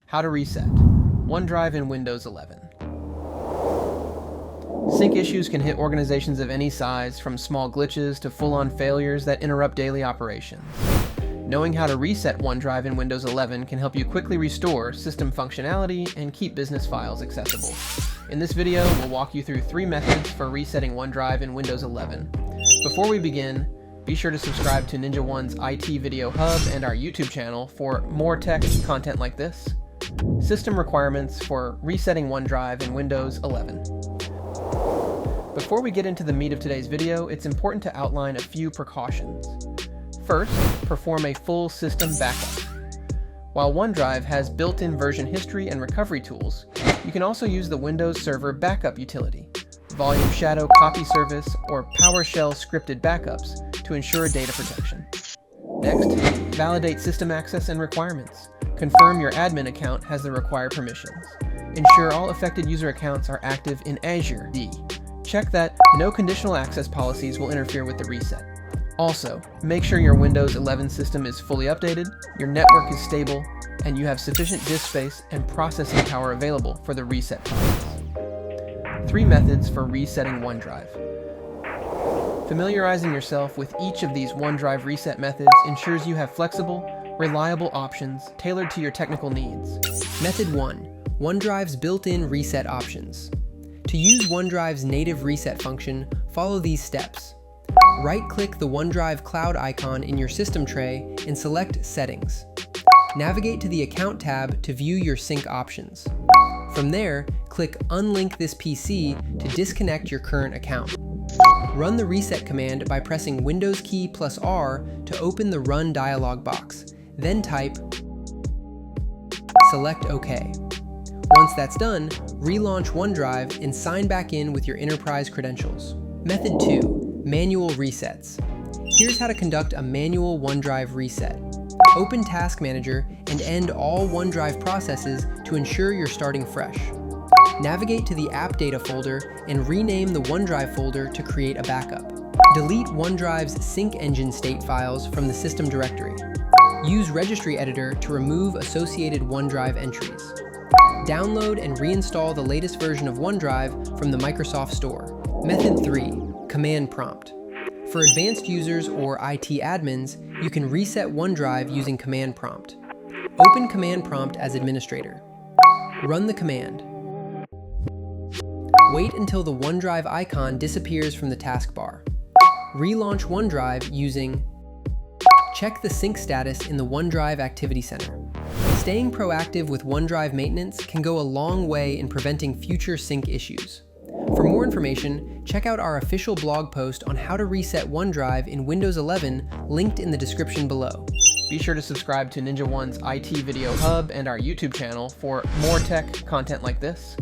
How to reset OneDrive in Windows 11. Sync issues can hit organizations of any size, from small glitches to full-on failures that interrupt daily operations. Knowing how to reset OneDrive in Windows 11 can help you quickly restore system functionality and keep business files accessible. In this video, we'll walk you through 3 methods for resetting OneDrive in Windows 11. Before we begin, be sure to subscribe to NinjaOne's IT Video Hub and our YouTube channel for more tech content like this. System requirements for resetting OneDrive in Windows 11. Before we get into the meat of today's video, it's important to outline a few precautions. First, perform a full system backup. While OneDrive has built-in version history and recovery tools, you can also use the Windows Server Backup utility, Volume Shadow Copy Service, or PowerShell scripted backups to ensure data protection. Next, validate system access and requirements. Confirm your admin account has the required permissions. Ensure all affected user accounts are active in Azure D. Check that no conditional access policies will interfere with the reset. Also, make sure your Windows 11 system is fully updated, your network is stable, and you have sufficient disk space and processing power available for the reset process. 3 methods for resetting OneDrive. Familiarizing yourself with each of these OneDrive reset methods ensures you have flexible, reliable options tailored to your technical needs. Method 1. OneDrive's built-in reset options. To use OneDrive's native reset function, follow these steps. Right-click the OneDrive cloud icon in your system tray and select Settings. Navigate to the Account tab to view your sync options. From there, click Unlink this PC to disconnect your current account. Run the reset command by pressing Windows key plus R to open the Run dialog box. Then type, select OK. Once that's done, relaunch OneDrive and sign back in with your enterprise credentials. Method 2. Manual resets. Here's how to conduct a manual OneDrive reset. Open Task Manager and end all OneDrive processes to ensure you're starting fresh. Navigate to the App Data folder and rename the OneDrive folder to create a backup. Delete OneDrive's sync engine state files from the system directory. Use Registry Editor to remove associated OneDrive entries. Download and reinstall the latest version of OneDrive from the Microsoft Store. Method 3. Command Prompt. For advanced users or IT admins, you can reset OneDrive using Command Prompt. Open Command Prompt as administrator. Run the command. Wait until the OneDrive icon disappears from the taskbar. Relaunch OneDrive using Check the sync status in the OneDrive Activity Center. Staying proactive with OneDrive maintenance can go a long way in preventing future sync issues. For more information, check out our official blog post on how to reset OneDrive in Windows 11, linked in the description below. Be sure to subscribe to NinjaOne's IT Video Hub and our YouTube channel for more tech content like this.